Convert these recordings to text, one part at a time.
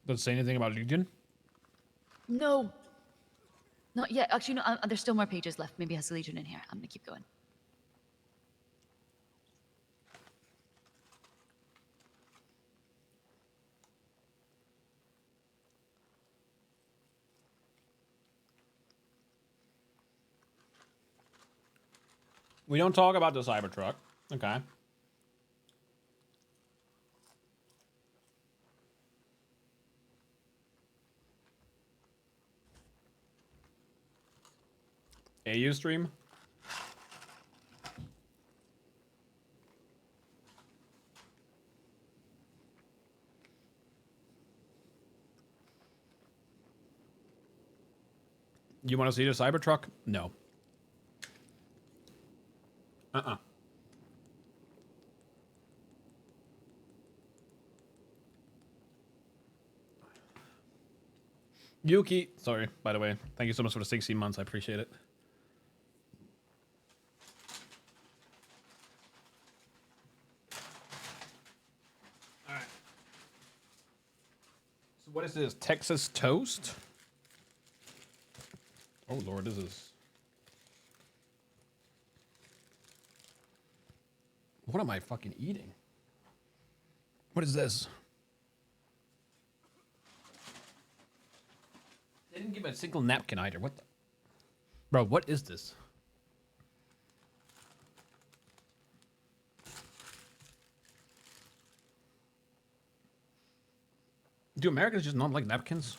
Does it say anything about Legion? No. Not yet. Actually, no, there's still more pages left. Maybe it has Legion in here. I'm gonna keep going. We don't talk about the Cybertruck. Okay. AU stream? You want to see the Cybertruck? No. Yuki, sorry, by the way. Thank you so much for the 16 months. I appreciate it. All right. So what is this? Texas toast? Oh, Lord, this is... What am I fucking eating? What is this? They didn't give me a single napkin either. What the... Bro, what is this? Do Americans just not like napkins?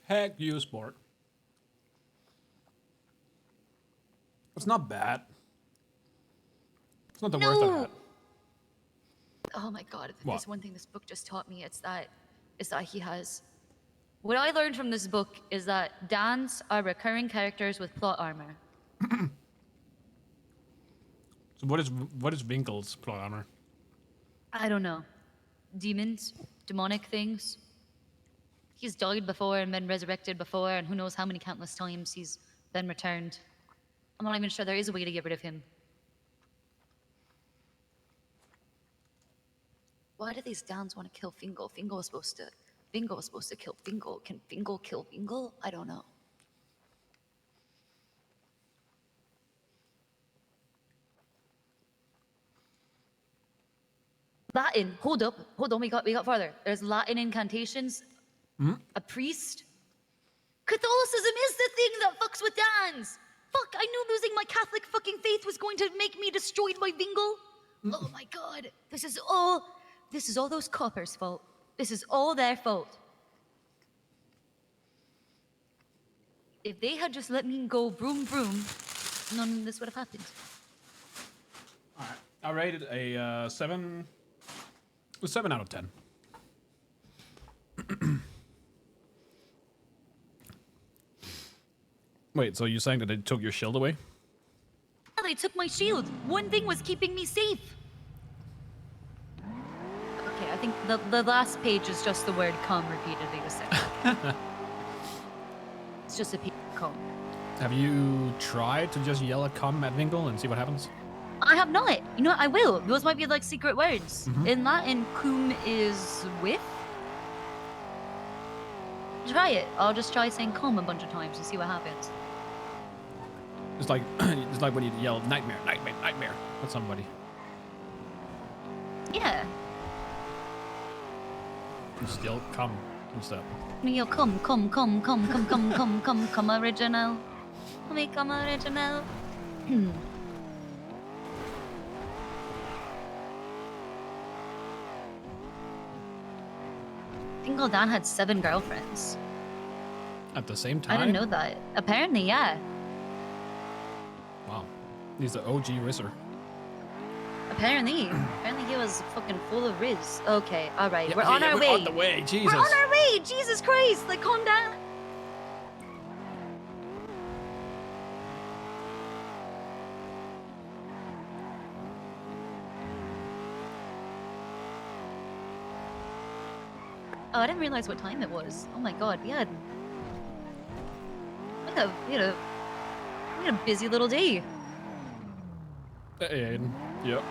Heck you, sport. It's not bad. It's not the worst I've had. Oh my god, if What? there's one thing this book just taught me, it's that he has... What I learned from this book is that Dans are recurring characters with plot armor. So what is Winkle's plot armor? I don't know. Demons? Demonic things? He's died before and been resurrected before, and who knows how many countless times he's been returned. I'm not even sure there is a way to get rid of him. Why do these Dans want to kill Fingal? Fingal was supposed to kill Fingal. Can Fingal kill Fingal? I don't know. Latin. Hold on. We got farther. There's Latin incantations. A priest. Catholicism is the thing that fucks with Dans. Fuck! I knew losing my Catholic fucking faith was going to make me destroyed by Vingal. Oh my god! This is all those coppers' fault. This is all their fault. If they had just let me go vroom vroom, none of this would have happened. Alright. I rated a 7 out of 10. Wait, so you're saying that they took your shield away? Yeah, they took my shield. One thing was keeping me safe. Okay, I think the last page is just the word "come" repeatedly to say. It's just a piece of "come." Have you tried to just yell at "come" at Winkle and see what happens? I have not. You know what? I will. Those might be like secret words. In Latin, "cum" is with. Try it. I'll just try saying "come" a bunch of times and see what happens. It's like it's like when you yell "nightmare, nightmare, nightmare" at somebody. Yeah. You still "come" instead. Yo, come original. Come original. Fingal Dan had 7 girlfriends. At the same time? I didn't know that. Apparently, yeah. Wow. He's the OG Rizzer. Apparently he was fucking full of riz. Okay, all right, we're on our we're way. on the way, Jesus. We're on our way. Jesus Christ! Like, calm down. Oh, I didn't realize what time it was. Oh my god, we had a busy little day. And, yep.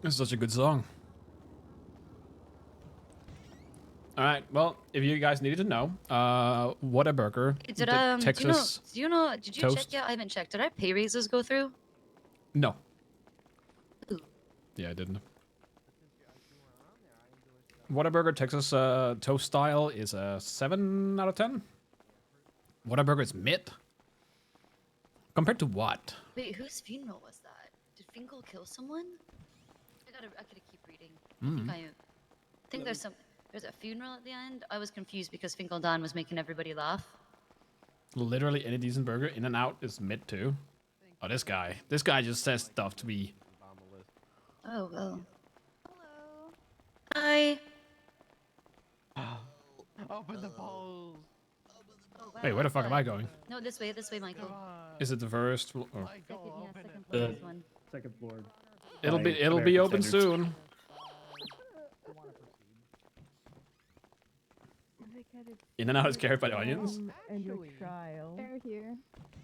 This is such a good song. All right. Well, if you guys needed to know, Whataburger, Did Texas. did you toast. check yet? I haven't checked. Did our pay raises go through? No. Ooh. Yeah, I didn't. Whataburger Texas toast style is a 7 out of 10. Whataburger is mid. Compared to what? Wait, whose funeral was that? Did Finkel kill someone? I gotta keep reading. I think there's a funeral at the end. I was confused because Finkel Dan was making everybody laugh. Literally any decent burger, In and Out is mid too. Oh, this guy just says stuff to me. Oh well. Hello. Hi. Open the polls. Wait, where the fuck am I going? No, this way, Michael. Is it the first? Or... Michael, open Second it. floor, this one. Second floor. It'll be open soon. In and Out is carried by the onions.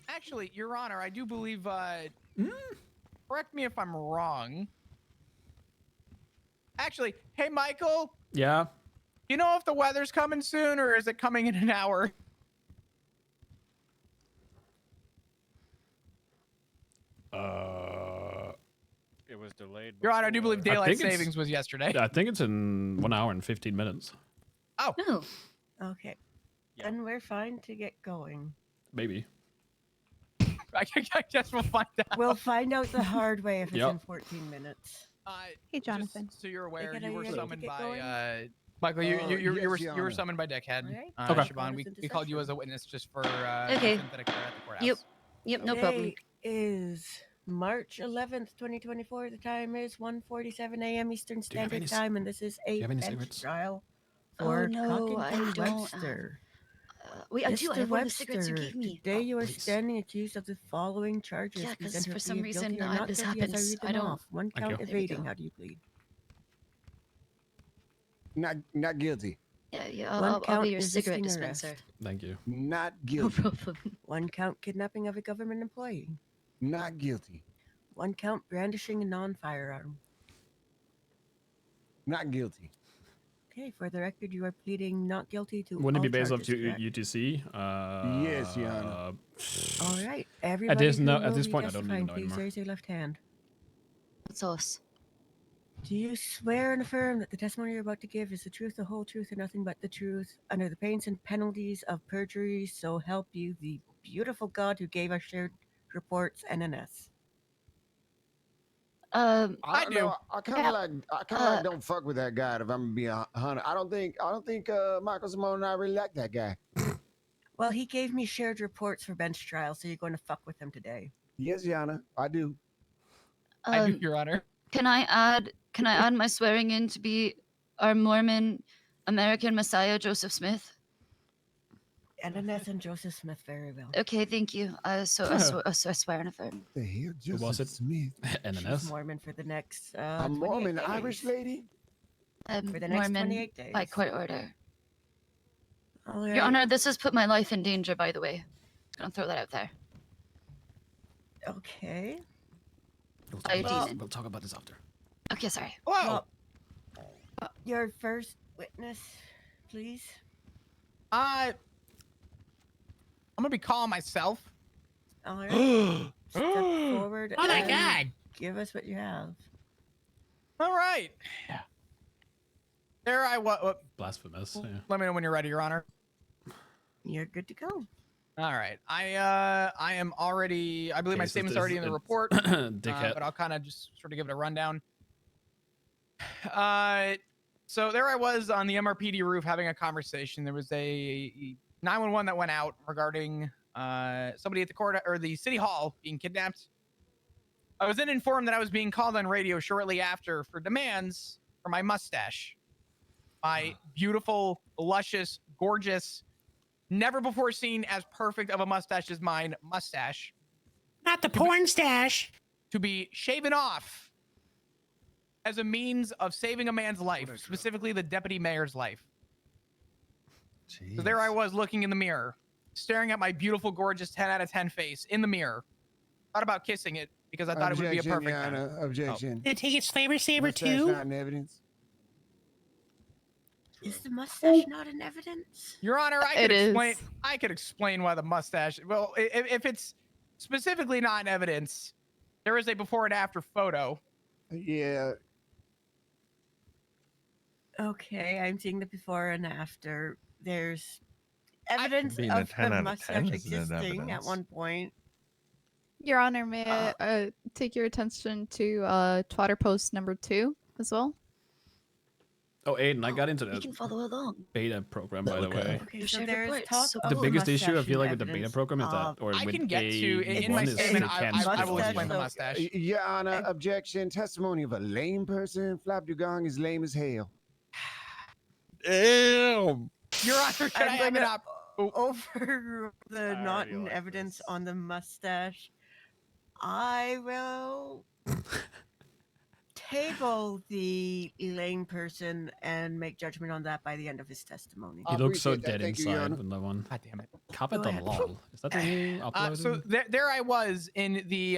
Actually, Your Honor, I do believe. Correct me if I'm wrong. Actually, hey Michael. Yeah. You know if the weather's coming soon or is it coming in an hour? It was delayed. Your Honor, I do believe daylight think it's- savings was yesterday. I think it's in 1 hour and 15 minutes. Oh, No. Okay. Then we're fine to get going. Maybe. I guess we'll find out. We'll find out the hard way if it's Yep. in 14 minutes. Hey, Jonathan. Just so you're aware, Get you were ready to summoned get by going? Michael. You yes, you were summoned by Deckhead. Alright. Okay. Siobhan, we called you as a witness just for Okay. synthetic hair at the courthouse. Yep, no problem. Today is March 11th, 2024. The time is 1:47 a.m. Eastern you have any Standard Time, and this is a have any bench cigarettes? trial Oh, for no, I Cockington don't. Webster. Wait, I do. I Mr. have one of the cigarettes you Webster, gave me. today you are please. standing accused of the following charges. Yeah, 'cause Present or for some plead reason, guilty or not this guilty as happens. read I them don't- off. One Thank count you. There we evading. go. How do you plead? Not guilty. Yeah, One I'll count be your cigarette resisting arrest. dispenser. Thank you. Not No guilty. problem. One count kidnapping of a government employee. Not guilty. One count brandishing a non-firearm. Not guilty. Okay, for the record, you are pleading not guilty to Wouldn't it all be based off charges, to correct? UTC? Yes, Your Honor. All right, everybody this who no- will at this be point, I don't even testifying, know please anymore. raise your left hand. What's us? Do you swear and affirm that the testimony you're about to give is the truth, the whole truth, and nothing but the truth, under the pains and penalties of perjury, so help you the beautiful God who gave us shared reports, NNS? I do. I kind of like don't fuck with that guy. If I'm gonna be 100, I don't think Michael Simone and I really like that guy. Well, he gave me shared reports for bench trial, so you're going to fuck with him today. Yes, Yana, I do. I do, Your Honor. Can I add my swearing in to be our Mormon American Messiah, Joseph Smith? NNS and Joseph Smith, very well. Okay, thank you. So I swear and affirm. The hell, Who was Joseph it? Smith? She's NNS. Mormon for the next A 28 Mormon days. Irish lady? For the next Mormon 28 days. by court order. All right. Your Honor, this has put my life in danger, by the way. Gonna throw that out there. Okay. We'll talk about this after. Okay, sorry. Whoa. Your first witness, please. I'm gonna be calling myself. All right. Step forward. Oh my and God. Give us what you have. All right. There I was. Blasphemous. Yeah. Let me know when you're ready, Your Honor. You're good to go. All right. I am already. I believe my Okay, so statement's this already in the is- report, Dickhead. but I'll kind of just sort of give it a rundown. So there I was on the MRPD roof having a conversation. There was a 911 that went out regarding somebody at the court or the city hall being kidnapped. I was then informed that I was being called on radio shortly after for demands for my mustache. My beautiful, luscious, gorgeous, never before seen as perfect of a mustache as mine mustache. Not the porn stash. To be shaven off as a means of saving a man's life, specifically the deputy mayor's life. So there I was looking in the mirror, staring at my beautiful, gorgeous 10 out of 10 face in the mirror. Thought about kissing it because I thought it would be a Objection, perfect Your time. Honor, objection. Did it take its flavor saver Mustache too? not in evidence. Is the mustache not in evidence? Your Honor, I could explain why the mustache. Well, if it's specifically not in evidence, there is a before and after photo. Yeah, Okay, I'm seeing the before and after. There's evidence Being a of 10 the out of mustache 10 isn't existing at evidence. one point. Your Honor, may I take your attention to Twitter post number 2 as well? Oh, Aiden, I got into You the can follow along. beta program, by the Okay. way. Okay, Your so shared there's reports. talk So of The a biggest issue, I mustache feel like, in with the beta evidence program is that, of- or I with can get to in one my is statement. they I can't will spell it. explain the So- mustache. Your Honor, objection. Testimony of a lame person. Flap Dugong is lame as hell. Damn. Your Honor, should I I'm have it gonna up? over the I not already in like evidence this. on the mustache. I will table the lame person and make judgment on that by the end of his testimony. He I looks so appreciate that. dead Thank you, Your inside Honor. in that one. God damn it. Carpet Go the ahead. lol. Is that the new upload? So there I was in the.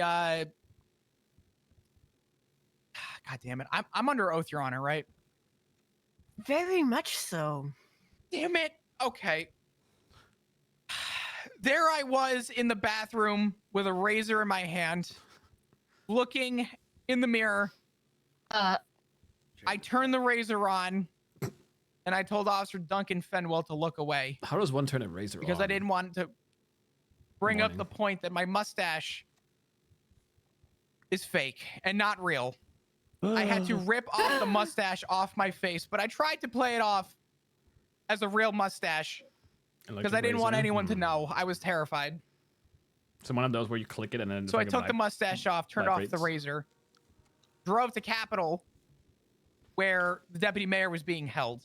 God damn it! I'm under oath, Your Honor, right? Very much so. Damn it. Okay. There I was in the bathroom with a razor in my hand, looking in the mirror. I turned the razor on, and I told Officer Duncan Fenwell to look away How does one turn a razor because on? I didn't want to bring up Morning. the point that my mustache is fake and not real. I had to rip off the mustache off my face, but I tried to play it off as a real mustache because I didn't want anyone to know. I was terrified. So one of those where you click it and then. So I took the mustache off, turned off the vibrates. razor, drove to Capitol, where the deputy mayor was being held,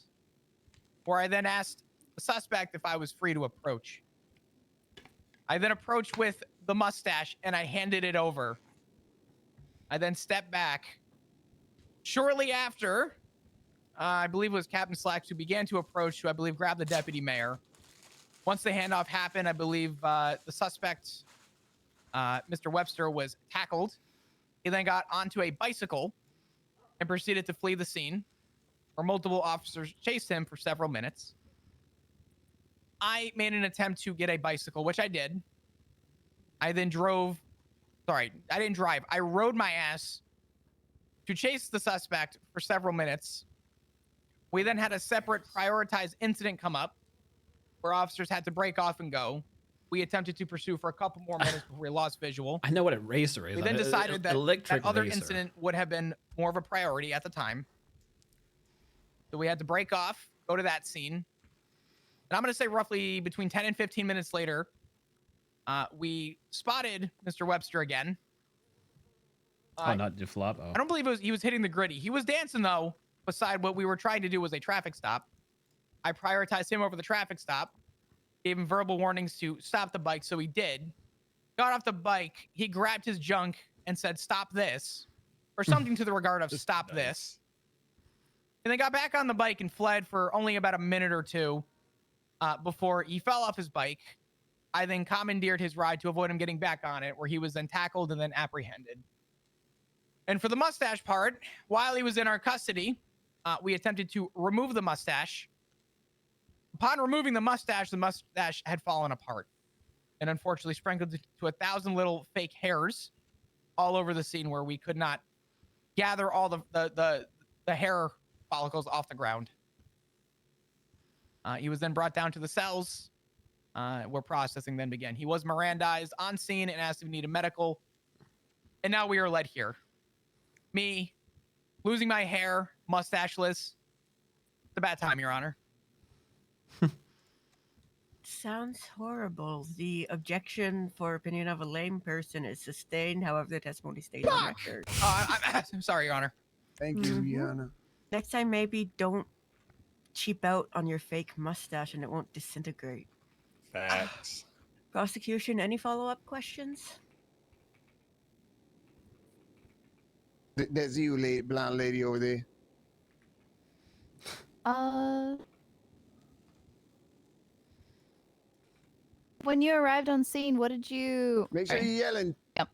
where I then asked the suspect if I was free to approach. I then approached with the mustache and I handed it over. I then stepped back. Shortly after, I believe it was Captain Slacks who began to approach, who I believe grabbed the deputy mayor. Once the handoff happened, I believe the suspect, Mr. Webster, was tackled. He then got onto a bicycle and proceeded to flee the scene, where multiple officers chased him for several minutes. I made an attempt to get a bicycle, which I did. I then drove. Sorry, I didn't drive. I rode my ass to chase the suspect for several minutes. We then had a separate prioritized incident come up where officers had to break off and go. we attempted to pursue for a couple more minutes before we lost visual. I know what a racer is. We then decided that electric that other racer. incident would have been more of a priority at the time. So we had to break off, go to that scene. And I'm going to say roughly between 10 and 15 minutes later, we spotted Mr. Webster again. Oh, not the flop. Oh. I don't believe he was hitting the gritty. He was dancing, though, beside what we were trying to do was a traffic stop. I prioritized him over the traffic stop. Gave him verbal warnings to stop the bike, so he did. Got off the bike. He grabbed his junk and said, "Stop this," or something to the regard of "Stop this." And then got back on the bike and fled for only about a minute or two before he fell off his bike. I then commandeered his ride to avoid him getting back on it, where he was then tackled and then apprehended. And for the mustache part, while he was in our custody, we attempted to remove the mustache. Upon removing the mustache had fallen apart and unfortunately sprinkled to 1,000 little fake hairs all over the scene where we could not gather all the hair follicles off the ground. He was then brought down to the cells where processing then began. He was Mirandized on scene and asked if he needed medical. And now we are led here. Me, losing my hair, mustacheless. It's a bad time, Your Honor. Sounds horrible. The objection for opinion of a lame person is sustained, however, the testimony stays on record. I'm sorry, Your Honor. Thank you, Yana. Next time, maybe don't cheap out on your fake mustache and it won't disintegrate. Facts. Prosecution, any follow-up questions? That's you, lady, blonde lady over there. When you arrived on scene, what did you... Make sure you're yelling. Yep.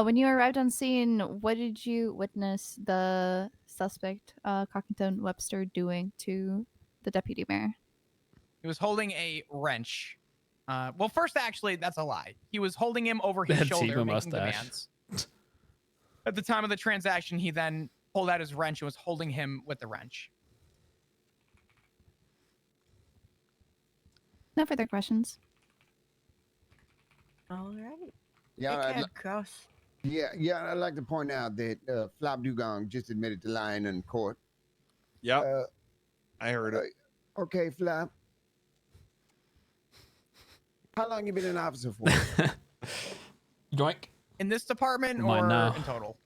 When you arrived on scene, what did you witness the suspect, Cockington Webster, doing to the deputy mayor? He was holding a wrench. Well, first, actually, that's a lie. He was holding him over his shoulder, making demands. At the time of the transaction, he then pulled out his wrench and was holding him with the wrench. No further questions. All right. Yeah, Cross. I'd like to point out that Flop Dugong just admitted to lying in court. Yep. I heard it. Okay, Flop. How long you been an officer for? Yoink. In this department Mine or now. in total?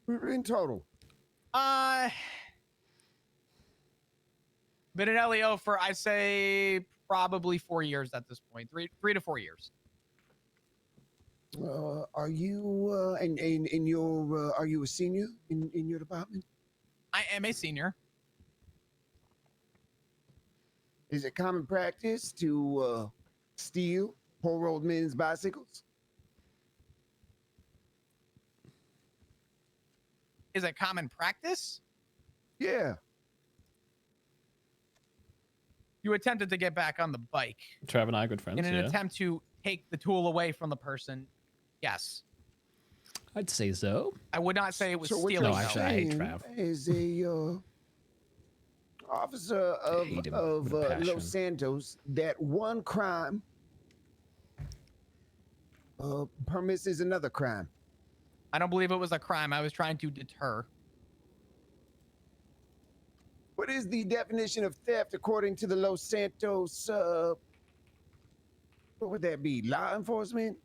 In total. Been an LEO for, I say, probably 4 years at this point. Three to 4 years. Are you in your are you a senior in your department? I am a senior. Is it common practice to steal poor old men's bicycles? Is it common practice? Yeah. You attempted to get back on the bike Trav and I are good friends. in an Yeah. attempt to take the tool away from the person. Yes. I'd say so. I would not say it was So what stealing. No, you're actually, I hate saying Trav. is a officer of hate him with a passion. Los Santos that one crime permits is another crime. I don't believe it was a crime. I was trying to deter. What is the definition of theft according to the Los Santos? What would that be? Law enforcement?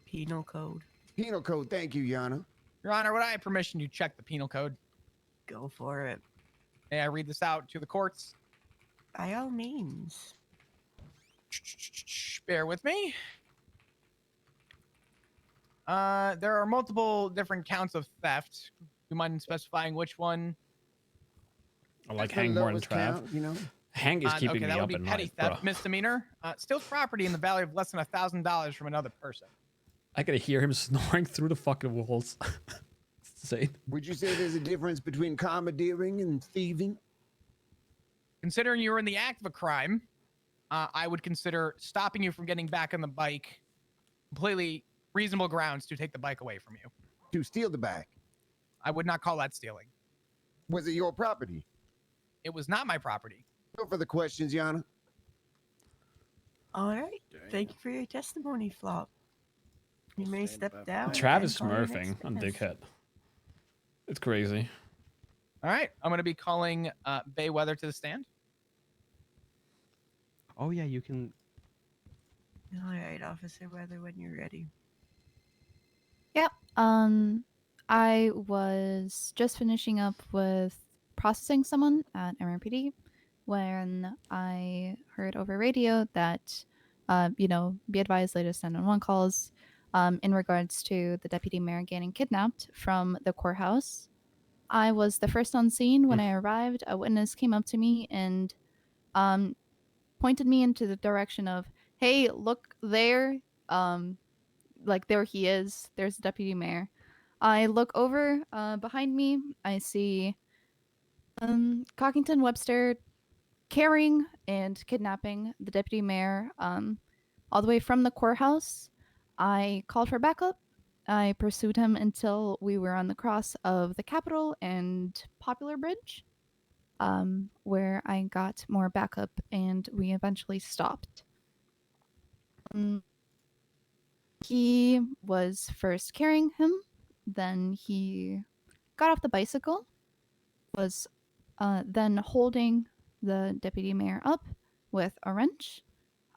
Penal code. Penal code. Thank you, Yana. Your Honor, would I have permission to check the penal code? Go for it. May I read this out to the courts? By all means. Bear with me. There are multiple different counts of theft. Do you mind specifying which one? I like That's the Hang more than lowest Trav. count, you know. Hang is keeping okay, me that up would be at petty night, theft, bro. misdemeanor. Steals property in the value of less than $1,000 from another person. I could hear him snoring through the fucking walls. It's insane. Would you say there's a difference between commandeering and thieving? Considering you were in the act of a crime, I would consider stopping you from getting back on the bike completely reasonable grounds to take the bike away from you. To steal the bike? I would not call that stealing. Was it your property? It was not my property. No further questions, Yana. All right. Thank you for your testimony, Flop. You may step down. Travis and call your next smurfing on witness. Dickhead. It's crazy. All right, I'm gonna be calling Bayweather to the stand. Oh yeah, you can. All right, Officer Weather, when you're ready. Yep. I was just finishing up with processing someone at MRPD when I heard over radio that, be advised latest 911 calls in regards to the deputy mayor getting kidnapped from the courthouse. I was the first on scene when I arrived. A witness came up to me and pointed me into the direction of, "Hey, look there." Like there he is. There's the deputy mayor. I look over behind me. I see Cockington Webster carrying and kidnapping the deputy mayor all the way from the courthouse. I called for backup. I pursued him until we were on the cross of the Capitol and Popular Bridge, where I got more backup and we eventually stopped. He was first carrying him, then he got off the bicycle, was then holding the deputy mayor up with a wrench,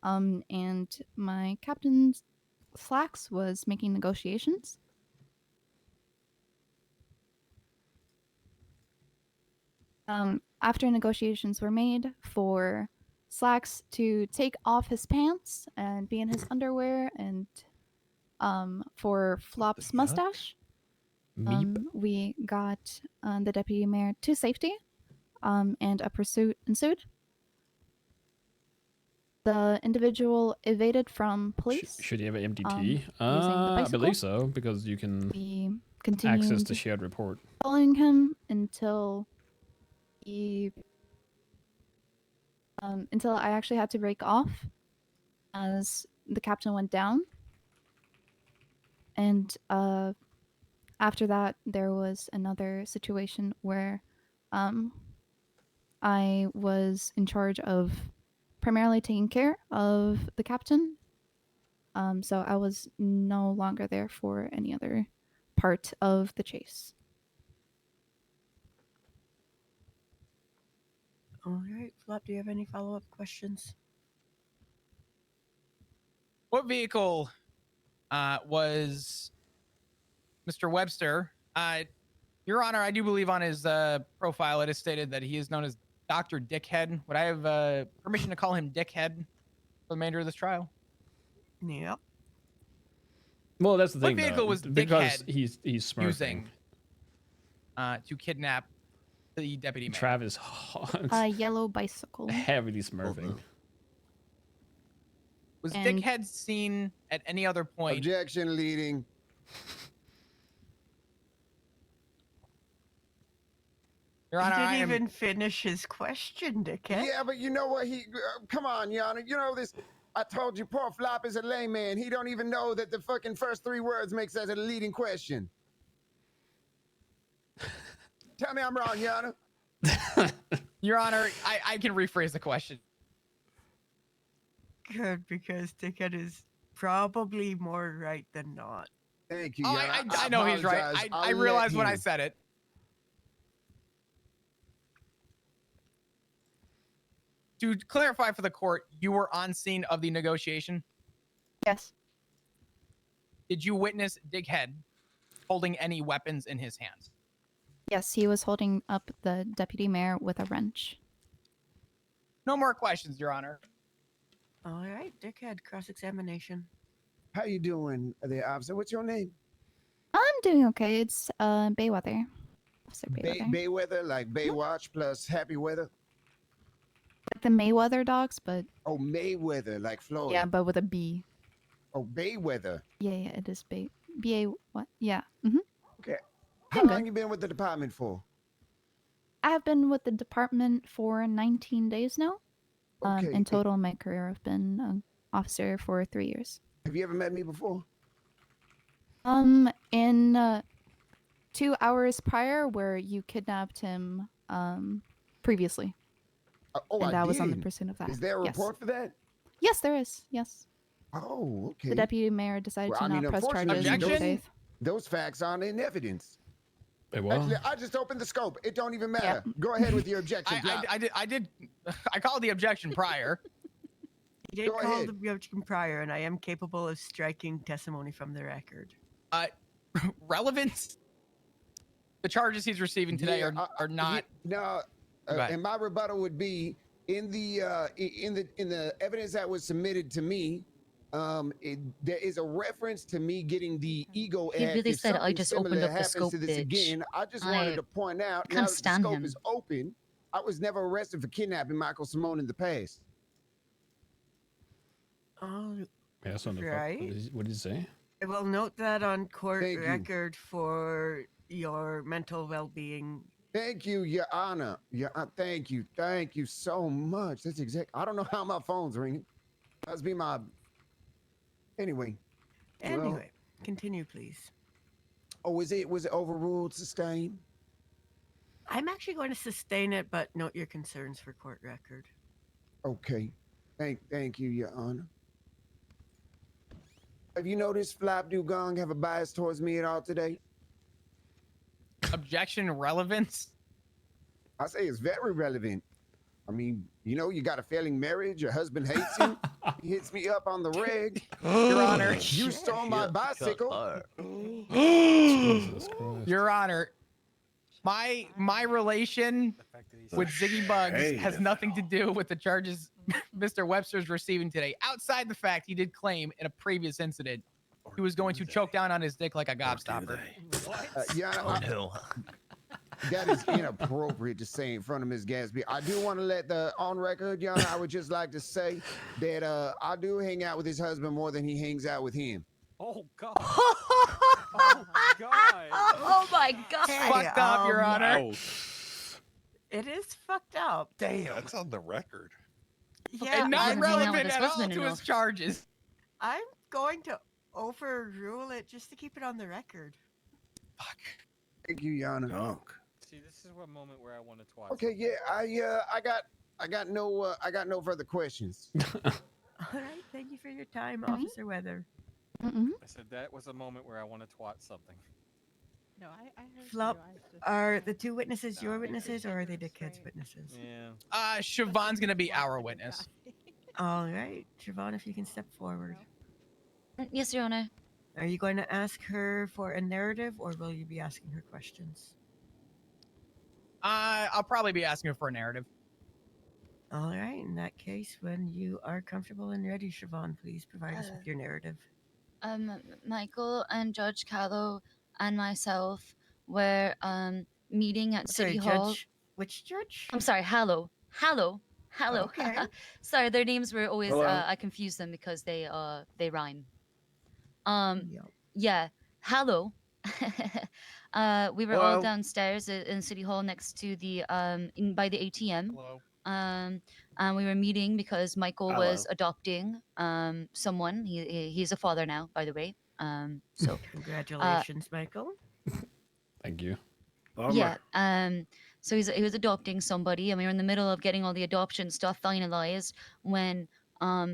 and my captain Slacks was making negotiations. After negotiations were made for Slacks to take off his pants and be in his underwear, and for Flop's mustache, we got the deputy mayor to safety, and a pursuit ensued. The individual evaded from police. Should he have an MDT? using the I bicycle. believe so, because you can We access continued the shared report. following him until I actually had to break off as the captain went down. And after that, there was another situation where I was in charge of primarily taking care of the captain. So I was no longer there for any other part of the chase. All right, Flop, do you have any follow-up questions? What vehicle was Mr. Webster? Your Honor, I do believe on his profile it is stated that he is known as Dr. Dickhead. Would I have permission to call him Dickhead for the remainder of this trial? Yep. Well, that's the What thing, vehicle though, was because Dickhead he's smurfing. using to kidnap the deputy mayor? Travis A yellow bicycle. heavily smurfing. Was And- Dickhead seen at any other point? Objection, leading. Your Honor, He I didn't am... even finish his question, dickhead. Yeah, but you know what? Come on, Your Honor. You know this. I told you, poor Flop is a layman. He don't even know that the fucking first 3 words makes that a leading question. Tell me I'm wrong, Your Honor. Your Honor, I can rephrase the question. Good, because dickhead is probably more right than not. Thank you, Oh, Your Honor. I know he's right. apologize. I I'll realized let when I him. said it. To clarify for the court, you were on scene of the negotiation. Yes. Did you witness Dighead holding any weapons in his hands? Yes, he was holding up the deputy mayor with a wrench. No more questions, Your Honor. All right, dickhead, cross-examination. How you doing there, officer? What's your name? I'm doing okay. It's Bayweather. Officer Bayweather. Bayweather, like Baywatch plus happy weather? Like the Mayweather dogs, but Oh, Mayweather, like Florida. yeah, but with a B. Oh, Bayweather. Yeah, it is B-A what? Yeah. Mm-hmm. Okay. How I'm long good. you been with the department for? I have been with the department for 19 days now. Okay. In total, in my career, I've been an officer for 3 years. Have you ever met me before? In 2 hours prior, where you kidnapped him previously. Oh, And I I was on the did. pursuit of that. Is there a Yes. report for that? Yes, there is. Yes. Oh, okay. The deputy mayor decided Well, to I not mean, press charges in Objection? good faith. Those facts aren't in evidence. Wait, what? Actually, I just opened the scope. It don't even matter. Go ahead with your objection. Flop. I called the objection prior. You did Go call ahead. the objection prior, and I am capable of striking testimony from the record. Relevance? The charges he's receiving today Yeah, are not. No, Go ahead. and my rebuttal would be in the evidence that was submitted to me. There is a reference to me getting the ego He act. really If said, "I something just similar opened up the happens scope, to this bitch." again, I just I wanted to point out can't now that the stand scope him. is open. I was never arrested for kidnapping Michael Simone in the past. Oh, Yeah, so Right. what did he say? I will note that on court Thank you. record for your mental well-being. Thank you, Your Honor. Thank you so much. That's exact. I don't know how my phone's ringing. Must be my. Anyway. Well, Anyway, continue, please. oh, was it overruled, sustained? I'm actually going to sustain it, but note your concerns for court record. Okay. Thank you, Your Honor. Have you noticed Flap Dugong have a bias towards me at all today? Objection relevance? I say it's very relevant. I mean, you know, you got a failing marriage, your husband hates you, he hits me up on the reg. Your Honor. You stole my bicycle. Jesus Christ. Your Honor. My relation with Ziggy Bugs has nothing to do with the charges Mr. Webster's receiving today. Outside the fact he did claim in a previous incident he was going to choke down on his dick like a gobstopper. That is inappropriate to say in front of Ms. Gatsby. I do want to let on record, Your Honor, I would just like to say that I do hang out with his husband more than he hangs out with him. Oh God. Oh God. Oh my God. Fucked up, Your Honor. Oh, It is fucked up. damn. That's on the record. Yeah, And not doesn't hang out with relevant his at all husband to his enough. charges. I'm going to overrule it just to keep it on the record. Fuck. Thank you, Your Honor. See, this is one moment where I want to twat. Okay, yeah, I got no further questions. All right, thank you for your time, Officer Weather. Mm-mm. I said that was a moment where I want to twat something. No, I heard Flop, you. I just- are the two witnesses your witnesses, or are they Dickhead's witnesses? Yeah. Siobhan's gonna be our witness. All right, Siobhan, if you can step forward. Yes, Your Honor. Are you going to ask her for a narrative, or will you be asking her questions? I'll probably be asking her for a narrative. All right, in that case, when you are comfortable and ready, Siobhan, please provide us with your narrative. Michael and Judge Callow and myself were meeting at City Hall. Judge, which judge? I'm sorry, Hallow. Okay. Sorry, their names were always Hello. I confuse them because they rhyme. Yep. Yeah, Hallow. We were all Hello. downstairs in City Hall next to the by the ATM. Hello. And we were meeting because Michael was Hello. adopting someone. He's a father now, by the way. So Congratulations, Michael. Thank you. yeah. So he was adopting somebody, and we were in the middle of getting all the adoption stuff finalized when a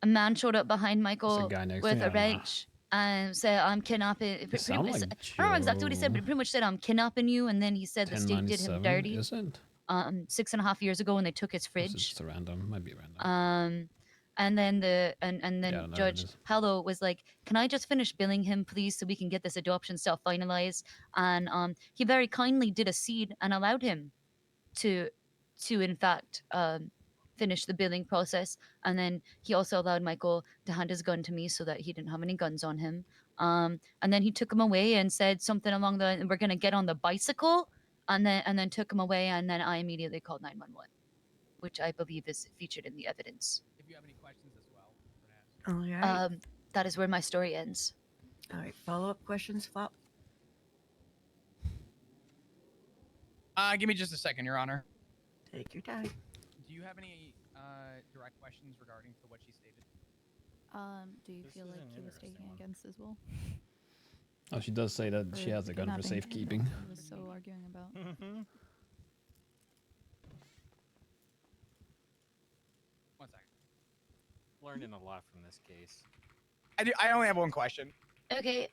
man showed up behind Michael guy next with to a you. wrench and said, "I'm kidnapping." You sound like I don't remember exactly what he said, but he pretty much said, "I'm kidnapping you," and then he said the state did him 1097, dirty. is it? 6.5 years ago when they took his Or is it fridge. just a random? Might be random. And then Yeah, I know it Judge is. Hallow was like, "Can I just finish billing him, please, so we can get this adoption stuff finalized?" And he very kindly did accede and allowed him to in fact finish the billing process. And then he also allowed Michael to hand his gun to me so that he didn't have any guns on him. And then he took him away and said something along the, "We're gonna get on the bicycle," and then took him away. And then I immediately called 911, which I believe is featured in the evidence. If you have any questions as well, perhaps. All right. That is where my story ends. All right. Follow-up questions, Flop? Give me just a second, Your Honor. Take your time. Do you have any direct questions regarding to what she stated? Do you This feel is like an he was interesting taking one. against his will? Oh, she does say that she Or has a gun for kidnapping safekeeping. he was so arguing about. One second. Learning a lot from this case. I only have one question. Okay.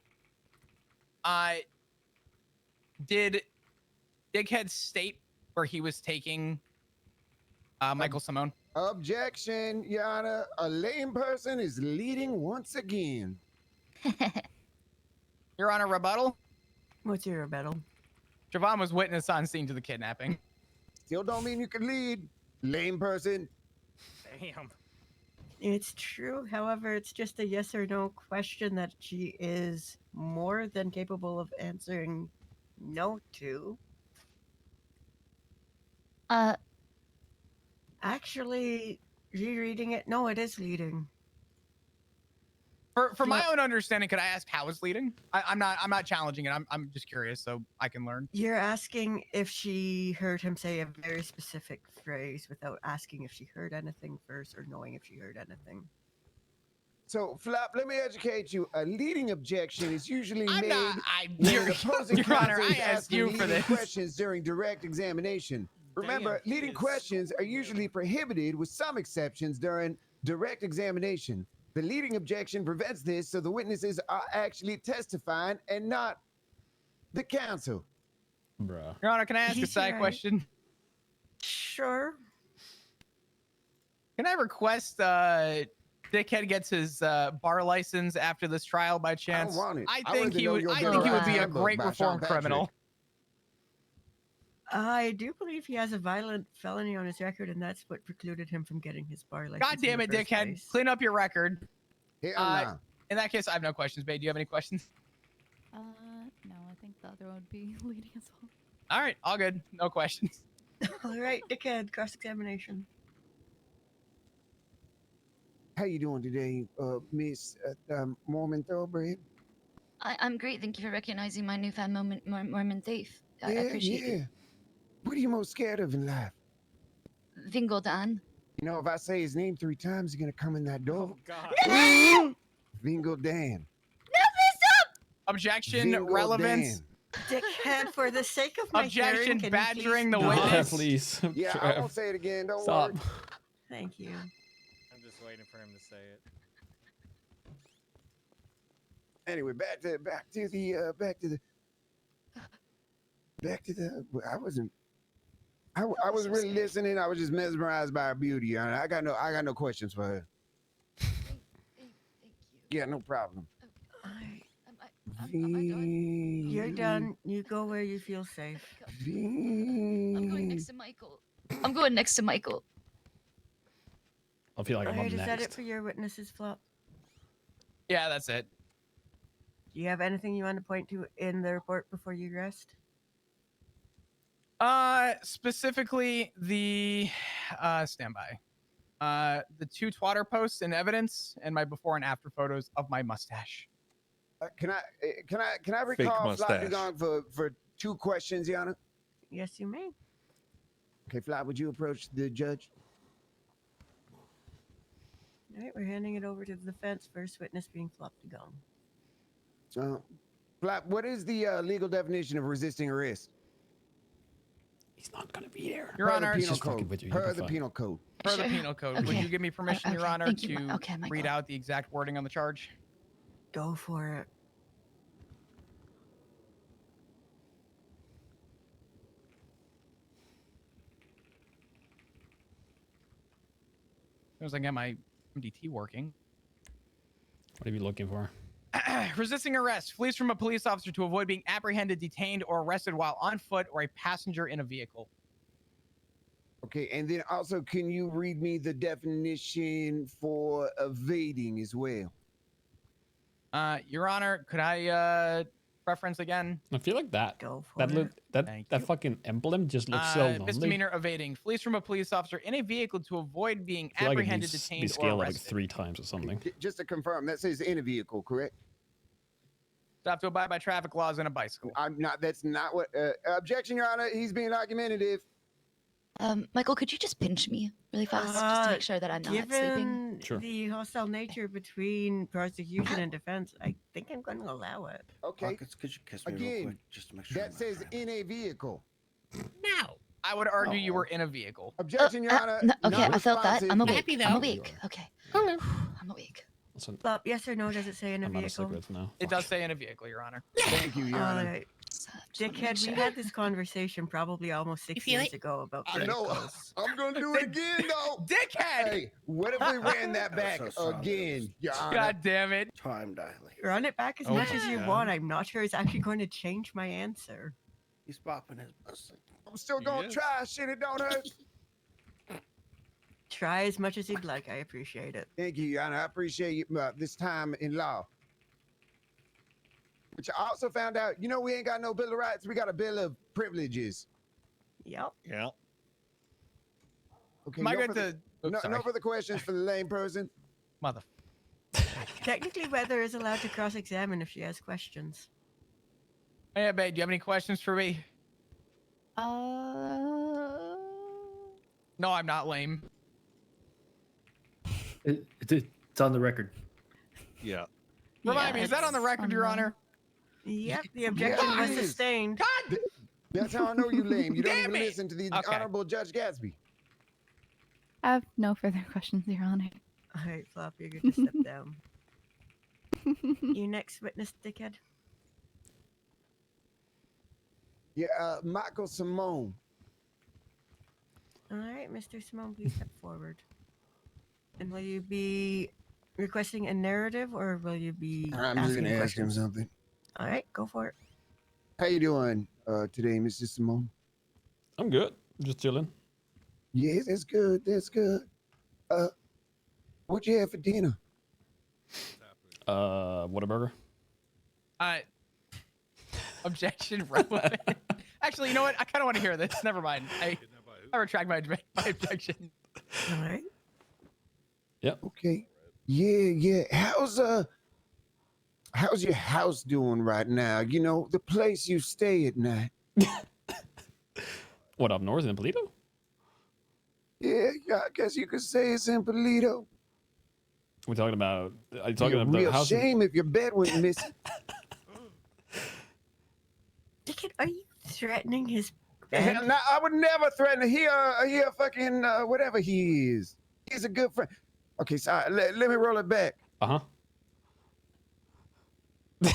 Did Dickhead state where he was taking Michael Simone? Objection, Your Honor. A lame person is leading once again. Your Honor, rebuttal? What's your rebuttal? Javon was witness on scene to the kidnapping. Still don't mean you can lead. Lame person. Damn. It's true. However, it's just a yes or no question that she is more than capable of answering no to. Actually, rereading it, no, it is leading. For my own understanding, could I ask how it's leading? I'm not challenging it. I'm just curious so I can learn. You're asking if she heard him say a very specific phrase without asking if she heard anything first or knowing if she heard anything. So, Flop, let me educate you. A leading objection is usually I'm made not. when Your an opposing Honor, counsel I is asked asking you for leading this. questions during direct examination. Remember, Damn, leading kid, questions are usually prohibited with some exceptions during direct examination. The leading objection prevents this so the witnesses are actually testifying and not the counsel. Bruh. Your Honor, can I ask a He's side right. question? Sure. Can I request Dickhead gets his bar license after this trial by chance? I don't want it. I I'd think rather he know would. your I dirty think he would be a handbook great by Sean reform Patrick. criminal. I do believe he has a violent felony on his record, and that's what precluded him from getting his bar license. God damn it, in the first Dickhead! place. Clean up your record. Hell Uh, nah. In that case, I have no questions, Babe. Do you have any questions? No, I think the other one would be leading as well. All right, all good. No questions. All right, Dickhead, cross-examination. How you doing today, Miss Mormon Thoroughbred? I'm great. Thank you for recognizing my newfound Mormon faith. I Yeah, appreciate yeah. What are you most scared of in life? it. Vingo Dan. You know, if I say his name 3 times, he's gonna come in that door. Oh God. Vingo Dan. Objection. Vingo Relevance. Dan. Dickhead, for the sake of my Objection, hearing, can badgering you the please Nah, witness. please. Yeah, I Trev. won't say it again. Don't Stop. worry. Thank you. I'm just waiting for him to say it. Anyway, back to the. I wasn't really listening. I was just mesmerized by her beauty. I got no questions for her. Thank you. Yeah, no problem. Am I done? You're done. You go where you feel safe. I'm going next to Michael. I'm going next to Michael. I feel like All I'm right, up is that it next. for your witnesses, Flop? Yeah, that's it. Do you have anything you want to point to in the report before you rest? Specifically the standby. The 2 twatter posts and evidence, and my before and after photos of my mustache. Can I recall Flop Gong for 2 questions, Yana? Yes, you may. Okay, Flop, would you approach the judge? All right, we're handing it over to the defense. First witness being Flop Gong. Flop, what is the legal definition of resisting arrest? He's not gonna be there. Your Per Honor, the penal just fucking code. with you. Per You'll be the fine. penal code. per the Sure. penal code, would Okay. you give me permission, Your Okay, Honor, thank you, to okay, Michael. read out the exact wording on the charge? Go for it. As I get my MDT working. What are you looking for? Resisting arrest. Flees from a police officer to avoid being apprehended, detained, or arrested while on foot or a passenger in a vehicle. Okay, and then also, can you read me the definition for evading as well? Your Honor, could I reference again? I feel like that Go for that it. look that Thank that you. fucking emblem just looks so lonely. Misdemeanor evading. Flees from a police officer in a vehicle to avoid being I feel like it apprehended, needs to be detained, or scaled like arrested. 3 times or something. Just to confirm, that says in a vehicle, correct? Stop to abide by traffic laws on a bicycle. I'm not. That's not what. Objection, Your Honor. He's being argumentative. Michael, could you just pinch me really fast just to make sure that I'm not sleeping? Given Sure. the hostile nature between prosecution and defense, I think I'm going to allow it. Okay. Could you kiss me real Again, quick just to make sure? that says in a vehicle. No. I would argue you were in a vehicle. Objection, Your Honor. No, okay, I felt that. I'm non-responsive. awake. Happy I'm though. awake. Okay. I'm awake. Listen, Bob, yes or no? Does it say in a I'm out of vehicle? cigarettes now. It does say in a vehicle, Your Honor. Thank you, Your Honor. Alright. So, just wanna make Dickhead, we sure. had this conversation probably almost 6 feel years it? ago about I know. vehicles. I'm gonna do it again, though. Dickhead! Hey, what if we ran that back again, Your Honor? God damn it. Time dilating. Run it back as Oh much my as you God. want. I'm not sure it's actually going to change my answer. He's bopping his pussy. I'm still gonna Yes. try. Shit, it don't hurt. Try as much as you'd like. I appreciate it. Thank you, Your Honor. I appreciate you, this time in law. Which I also found out, we ain't got no Bill of Rights. We got a Bill of Privileges. Yep. Yeah. Okay. Am I no going further- to... no further questions for the lame person. Mother... Technically, Weather is allowed to cross-examine if she has questions. Hey, babe, do you have any questions for me? No, I'm not lame. It's on the record. Yeah. Remind me, is that on the Yes, record, Your Honor? Yep, the objection was it is. sustained. God! That's how I know you lame. You don't Damn even it. listen to the Okay. Honorable Judge Gatsby. I have no further questions, Your Honor. Alright, Flop, you're good to step down. You next witness, dickhead. Yeah, Michael Simone. Alright, Mr. Simone, please step forward. And will you be requesting a narrative or will you be I'm just asking gonna ask him questions? something. Alright, go for it. How you doing today, Mr. Simone? I'm good. Just chilling. Yes, that's good. That's good. What you have for dinner? Whataburger. Objection relevant. Actually, you know what? I kind of want to hear this. Never mind. I retract my objection. Alright. Okay. Yeah. How's your house doing right now? The place you stay at night. What, up north in Polito? Yeah, I guess you could say it's in Polito. We're talking about. Are you Be talking a about real the house? shame if your bed went missing. Dickhead, are you threatening his Hell, bed? no, I would never threaten. He a fucking whatever he is. He's a good friend. Okay, so let me roll it back. Uh huh.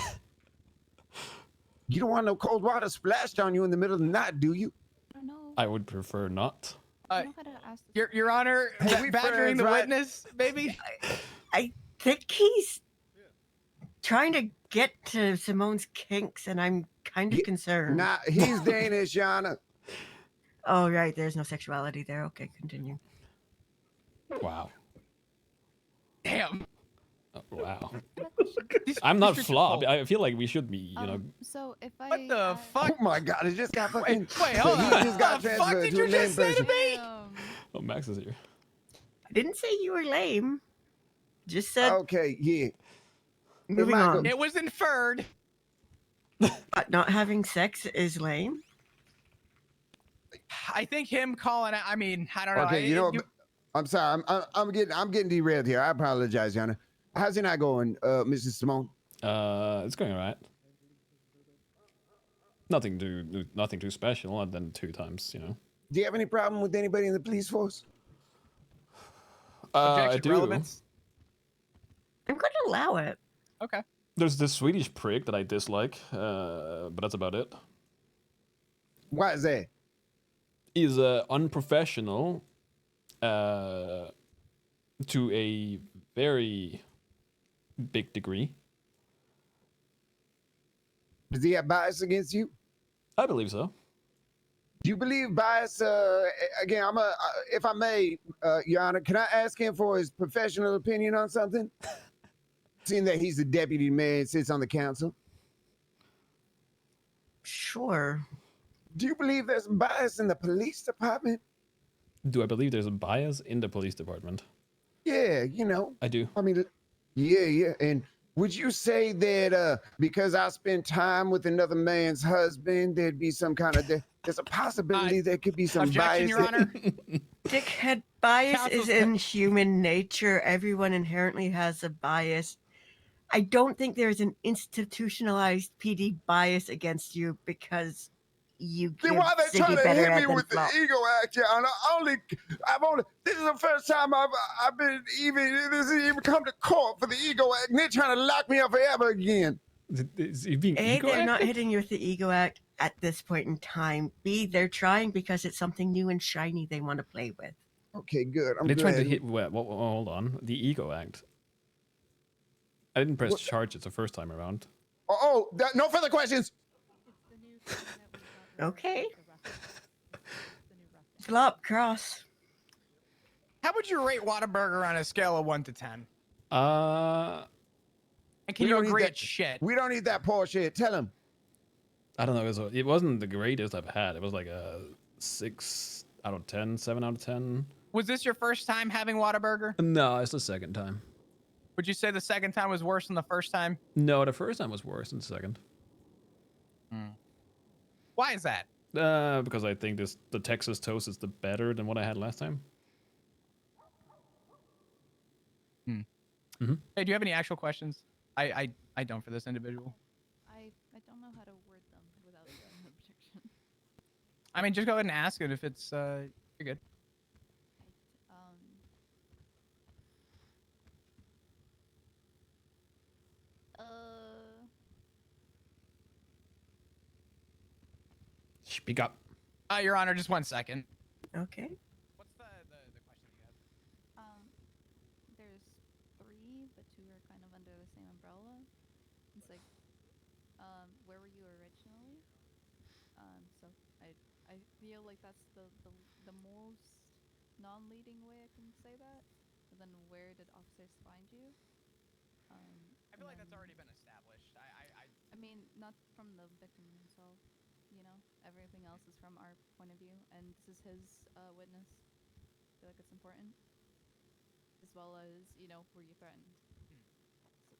You don't want no cold water splashed on you in the middle of the night, do you? I don't know. I would prefer not. I don't know how to ask this. Your Honor, Hey, we badgering friends, the right? witness, baby. I think he's trying to get to Simone's kinks, and I'm kind of Yeah, concerned. Nah, he's Danish, Yana. Oh, right, there's no sexuality there. Okay, continue. Wow. Damn. Oh, wow. These- I'm not these- flop. oh, I feel like we should be, you know. So if I. What the fuck? Oh my God, it just got fucking. Wait, hold he on. just got What the fuck transferred did to you a just lame say to person. me? Oh, Max is here. I didn't say you were lame. Just said Okay, yeah. moving Michael. on. It was inferred. But not having sex is lame. I think him calling out. I mean, I don't know. Okay, I'm sorry. I'm getting derailed here. I apologize, Yana. How's it not going, Mrs. Simone? It's going alright. Nothing too special, other than 2 times, you know. Do you have any problem with anybody in the police force? I Objection do. relevance. I'm going to allow it. Okay. There's this Swedish prick that I dislike, but that's about it. Why is that? He's unprofessional to a very big degree. Does he have bias against you? I believe so. Do you believe bias? Again, if I may, Your Honor, can I ask him for his professional opinion on something? Seeing that he's the deputy mayor and sits on the council. Sure. Do you believe there's bias in the police department? Do I believe there's a bias in the police department? Yeah, I do. I mean, yeah. And would you say that because I spend time with another man's husband, there'd be some kind of there's a possibility there could be some Objection, bias? Your Honor. Dickhead, bias Counsel's is in human nature. Everyone inherently has a bias. I don't think there's an institutionalized PD bias against you because you Then give why they trying Ziggy to better hit me at than with Flop. the ego act, Your Honor? This is the first time I've been even come to court for the ego act, and they're trying to lock me up forever again. Is he being A, ego they're not acted? hitting you with the ego act at this point in time. B, they're trying because it's something new and shiny they want to play with. Okay, good. I'm They're trying to glad. hit. Hold on. The ego act. I didn't press What- charges the first time around. No further questions. Okay. Flop, cross. How would you rate Whataburger on a scale of 1 to 10? Uh, And can We you don't need agree that- it's shit? We don't need that poor shit. Tell him. I don't know. It wasn't the greatest I've had. It was like a 6 out of 10, 7 out of 10. Was this your first time having Whataburger? No, it's the second time. Would you say the second time was worse than the first time? No, the first time was worse than the second. Why is that? Because I think the Texas toast is the better than what I had last time. Hey, do you have any actual questions? I don't for this individual. I don't know how to word them without an objection. I mean, just go ahead and ask it if it's you're good. Speak up. Your Honor, just 1 second. Okay. What's the question you have? There's 3, but 2 are kind of under the same umbrella. It's like, where were you originally? So I feel like that's the most non-leading way I can say that. But then where did officers find you? I feel like that's already been established. I mean, not from the victim himself, you know? Everything else is from our point of view, and this is his witness. I feel like it's important. As well as, you know, were you threatened?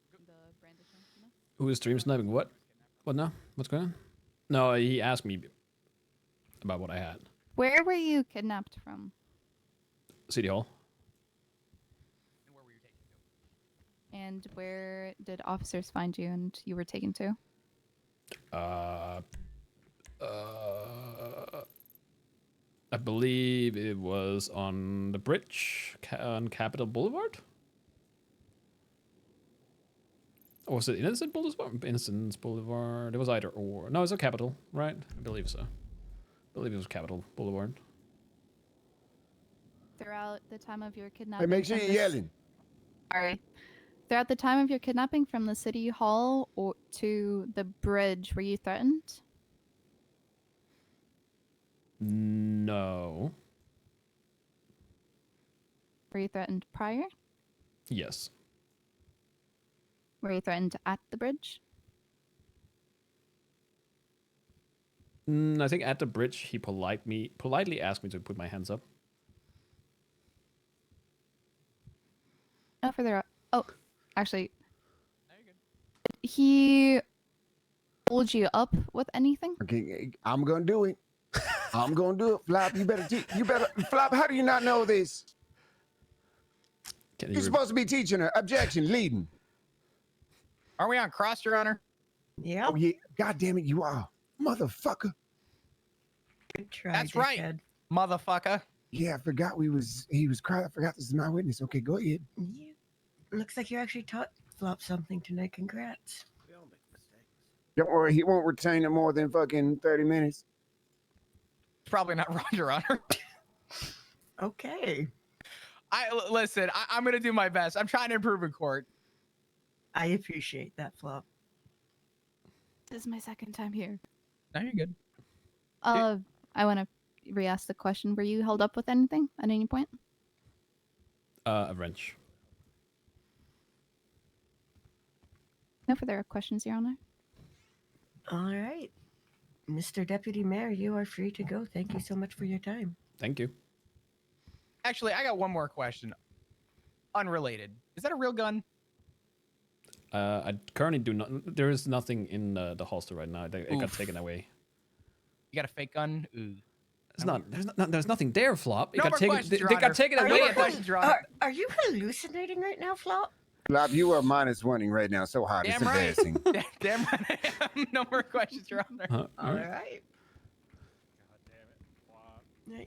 So, the brandishing, you know? Who is stream sniping what? What now? What's going on? No, he asked me about what I had. Where were you kidnapped from? City Hall. And where were you taken to? And where did officers find you and you were taken to? I believe it was on the bridge on Capitol Boulevard. Or was it Innocent Boulevard? Innocence Boulevard. It was either or. No, it's a Capitol, right? I believe so. I believe it was Capitol Boulevard. Throughout the time of your kidnapping. Hey, make sure from you're this- yelling. Sorry. Throughout the time of your kidnapping from the city hall or to the bridge, were you threatened? No. Were you threatened prior? Yes. Were you threatened at the bridge? I think at the bridge he politely asked me to put my hands up. No further. Oh, actually, he pulled you up with anything? Okay, I'm gonna do it. I'm gonna do it. Flop, you better Flop, how do you not know this? Can You're you supposed to be teaching her. Objection, leading. Are we on cross, Your Honor? Yeah. Oh yeah, god damn it, you are. Motherfucker. Good try. That's right, dickhead. motherfucker. Yeah, I forgot he was crying. I forgot this is my witness. Okay, go ahead. Yeah. Looks like you actually taught Flop something tonight. Congrats. We all make mistakes. Don't worry, he won't retain it more than fucking 30 minutes. It's probably not wrong, Your Honor. Okay. Listen. I'm gonna do my best. I'm trying to improve in court. I appreciate that, Flop. This is my second time here. No, you're good. I want to re-ask the question. Were you held up with anything at any point? a wrench. No further questions, Your Honor. All right. Mr. Deputy Mayor, you are free to go. Thank you so much for your time. Thank you. Actually, I got one more question. Unrelated. Is that a real gun? I currently do not. There is nothing in the holster right now. It got taken away. You got a fake gun? Ooh. It's not. There's nothing there, Flop. It No got more taken. questions, Your They got Honor. taken No away. more at questions, Your Honor. Are you hallucinating right now, Flop? Flop, you are -1 right now. So hot. Damn It's right. embarrassing. Damn right I am. No more questions, Your Honor. All right.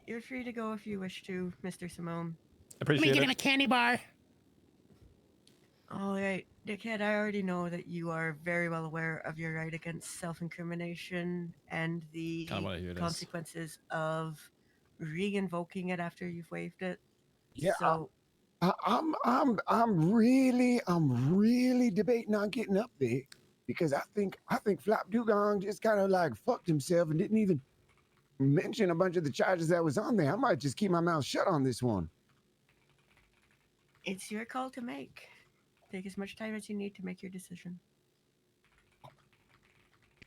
You're free to go if you wish to, Mr. Simone. Let me Appreciate get him a it. candy bar. All right, dickhead, I already know that you are very well aware of your right against self-incrimination and the Kinda wanna hear this. consequences of re-invoking it after you've waived it. Yeah, So I'm really debating on getting up there because I think Flop Dugong just kind of like fucked himself and didn't even mention a bunch of the charges that was on there. I might just keep my mouth shut on this one. it's your call to make. Take as much time as you need to make your decision.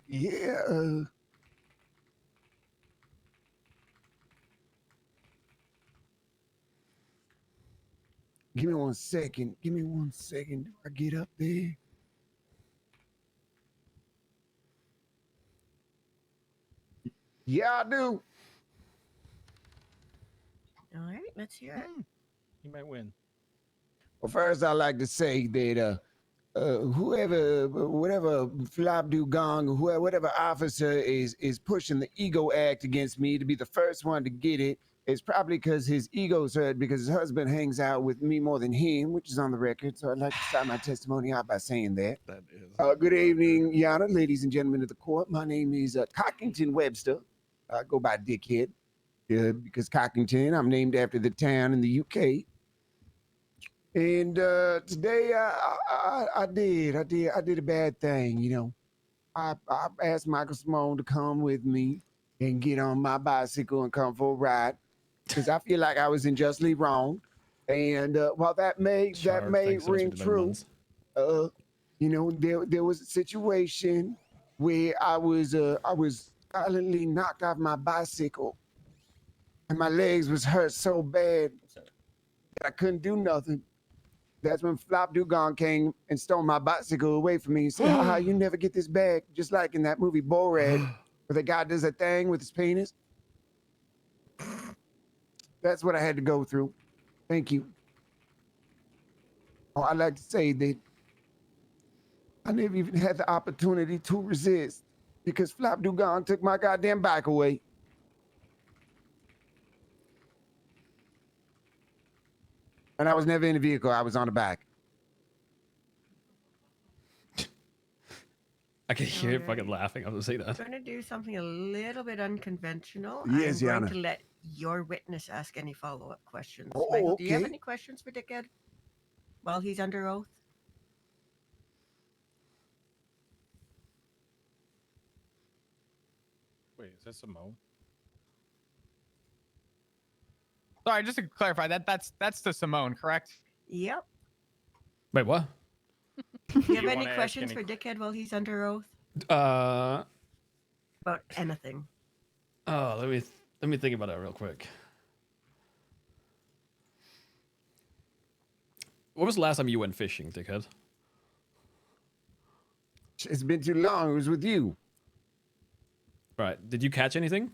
Yeah. Give me 1 second. Give me 1 second. Do I get up there? Yeah, I do. All right, let's hear it. You might win. Well, first, I'd like to say that whatever Flop Dugong, whatever officer is pushing the ego act against me to be the first one to get it, it's probably because his ego's hurt because his husband hangs out with me more than him, which is on the record. So I'd like to start my testimony out by saying that. That is. Good evening, Your Honor, ladies and gentlemen of the court. My name is Cockington Webster. I go by Dickhead because Cockington, I'm named after the town in the UK. And today I did a bad thing, you know. I asked Michael Simone to come with me and get on my bicycle and come for a ride because I feel like I was unjustly wronged. And while that may Char, thanks so much ring for the true, months. you know, there was a situation where I was violently knocked off my bicycle, and my legs was hurt so bad that I couldn't do nothing. That's when Flop Dugong came and stole my bicycle away from me. He said, haha, you never get this back. Just like in that movie Borat, where the guy does a thing with his penis. That's what I had to go through. Thank you. Oh, I'd like to say that I never even had the opportunity to resist because Flop Dugong took my goddamn bike away. And I was never in a vehicle. I was on a bike. I can hear it Alright. fucking laughing. I'm gonna say that. I'm going to do something a little bit unconventional. Yes, I'm Your going Honor. to let your witness ask any follow-up questions. Oh, Michael, do you have okay. any questions for Dickhead while he's under oath? Wait, is that Simone? Sorry, just to clarify, that's to Simone, correct? Yep. Wait, what? Do you have you any wanna ask questions any- for Dickhead while he's under oath Uh about anything? oh, let me think about that real quick. What was the last time you went fishing, dickhead? It's been too long. It was with you. Right. Did you catch anything?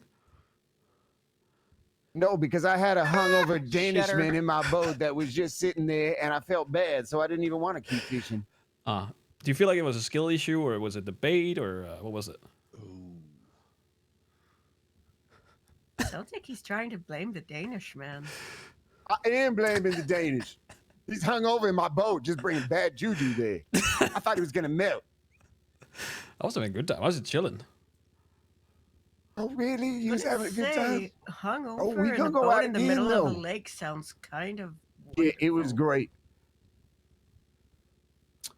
No, because I had a hungover Danishman Cheddar. in my boat that was just sitting there, and I felt bad, so I didn't even want to keep fishing. Do you feel like it was a skill issue, or was it the bait, or what was it? Sounds like he's trying to blame the Danish man. I am blaming the Danish. He's hungover in my boat, just bringing bad juju there. I thought he was gonna melt. I was having a good time. I was just chilling. Oh, really? You was having a good time? Hungover Oh, we in a gonna go boat out in the again, middle of though. a lake sounds kind of Yeah, it was wonderful. great.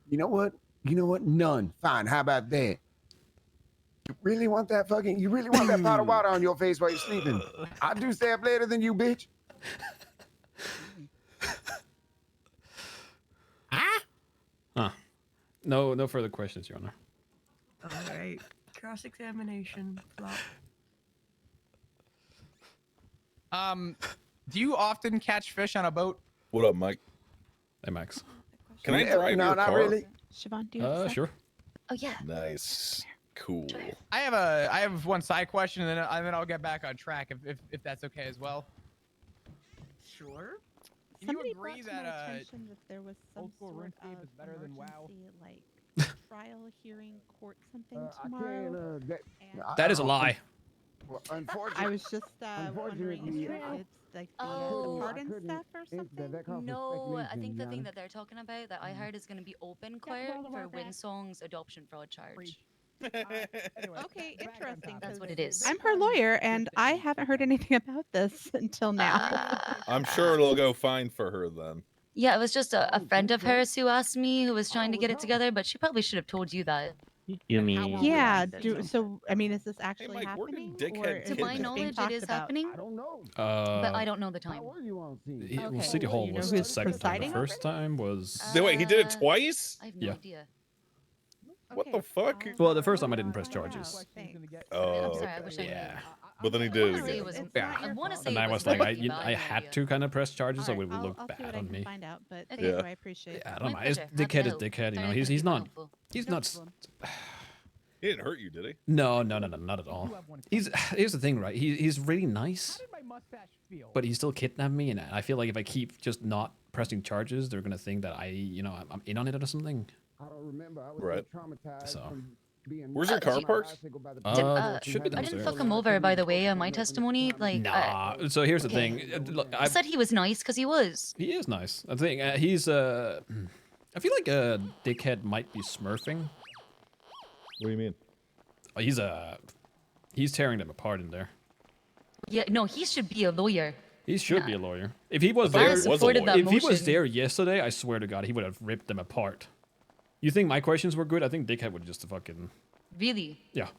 You know what? None. Fine. How about that? You really want that pot of water on your face while you're sleeping? I do stay up later than you, bitch. Huh. No further questions, Your Honor. All right. Cross-examination. Flop. Do you often catch fish on a boat? What up, Mike? Hey, Max. Can I drive No, your not car? really. Siobhan, do you have a sec? Sure. Oh yeah. Nice. Cool. I have one side question, and then I'll get back on track if that's okay as well. Sure. Can you Somebody agree brought to that my attention that there was some old school sort RuneScape of is better than WoW? emergency, like trial, hearing, court, something tomorrow. And That is a lie. Well, I was just wondering unfortunately, if it's like the Oh. pardon couldn't stuff or answer something. that call for No, I think speculation, the Your thing Honor. that they're talking about that I heard is going to be open court for Winsong's adoption fraud charge. Okay, interesting. That's 'cause what it is. I'm her lawyer, and I haven't heard anything about this until now. I'm sure it'll go fine for her then. Yeah, it was just a friend of hers who asked me who was trying to get it together, but she probably should have told you that. You mean? Yeah. So- So I mean, is this actually Mike, where did happening, Dickhead or is To it my just being knowledge, it talked is about? happening, I don't know. but I don't know the time. How were you on scene? Well, Okay. City Well, Hall you know was who's the second time. The presiding over first it? time was. Wait, he did it Uh, twice? I have no Yeah. idea. What Okay, the fuck? I'll- Well, the first time I I'll didn't press find out. charges. Thanks. Oh, I'm sorry, I wish I knew. Yeah. But then he I did wanna it say again. it was. It's not I your want to fault. say And it I was was like, Mikey, but I have no had idea. to kind of press charges, so it Alright, would look I'll see bad what I on can me. find out, but Okay. thank you. Yeah. I appreciate it. Yeah, I My don't know. His pleasure. Happy to dickhead is help. dickhead. You know, Sorry I he's couldn't be not. helpful. He's No not. problem. He didn't hurt you, did he? No, not at all. Here's the thing, right? He's really nice, How did my mustache feel? but he still kidnapped me, and I feel like if I keep just not pressing charges, they're gonna think that I'm in on it or something. I don't remember. I was Right. so traumatized So. from being Where's your car on a parked? bicycle by the Should be I didn't downstairs. fuck him over, by the way, on my testimony. Like, Nah. So here's the okay. thing. Look, I said he was nice because he was. he is nice. I think he's I feel like a dickhead might be smurfing. What do you mean? Oh, he's tearing them apart in there. Yeah, no, he should be a lawyer. He should be a lawyer. If he was I there, was a supported lawyer. that if he was motion. there yesterday, I swear to God, he would have ripped them apart. You think my questions were good? I think dickhead would just fucking Really? yeah.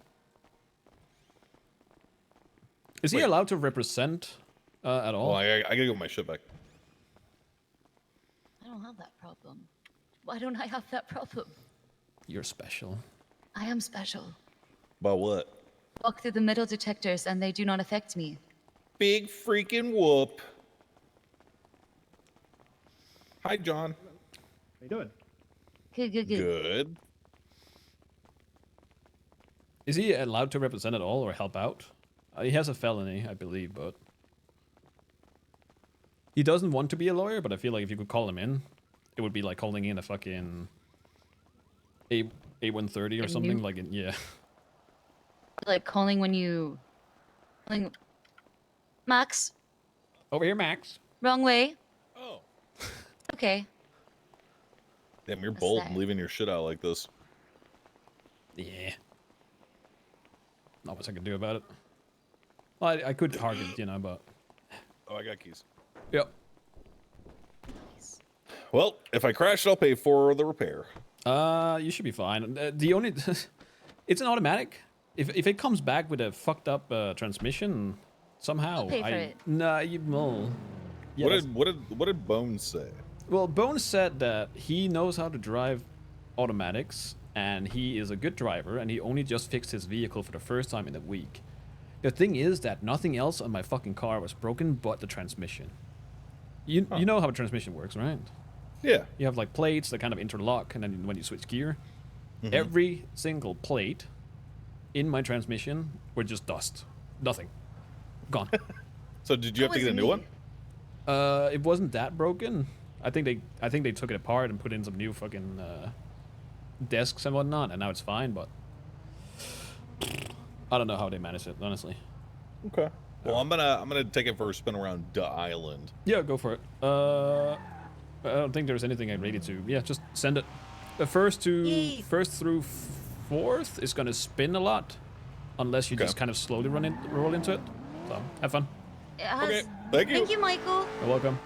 Is he Wait. allowed to represent at all? Well, I gotta go get my shit back. I don't have that problem. Why don't I have that problem? You're special. I am special. About what? Walk through the metal detectors and they do not affect me. Big freaking whoop. Hi, John. How you doing? Good. Good. Is he allowed to represent at all or help out? He has a felony, I believe, but he doesn't want to be a lawyer. But I feel like if you could call him in, it would be like calling in a fucking A130 or A something. nuke? Like yeah. Like calling when you. Calling... Max, Over here, Max. wrong way. Oh. Okay. Damn, you're What's bold that? leaving your shit out like this. Yeah. Not much I can do about it. Well, I could target, but Oh, I got keys. yep. Well, if I crash, I'll pay for the repair. You should be fine. The only, it's an automatic. If it comes back with a fucked up transmission, somehow I'll pay for it. Nah, you will. Yeah, What did Bones say? well, Bones said that he knows how to drive automatics, and he is a good driver, and he only just fixed his vehicle for the first time in a week. The thing is that nothing else on my fucking car was broken but the transmission. You know how a transmission works, right? Yeah. You have like plates that kind of interlock, and then when you switch gear, every single plate in my transmission were just dust. Nothing. Gone. So did you have to get a new one? It wasn't that broken. I think they took it apart and put in some new fucking desks and whatnot, and now it's fine. But I don't know how they managed it, honestly. Okay. Well, I'm gonna take it for a spin around the island. Yeah, go for it. I don't think there's anything I rated to. Yeah, just send it. The first through fourth is gonna spin a lot, unless you Okay. just kind of slowly roll into it. So have fun. It has... Okay, thank you. Thank you, Michael. You're welcome.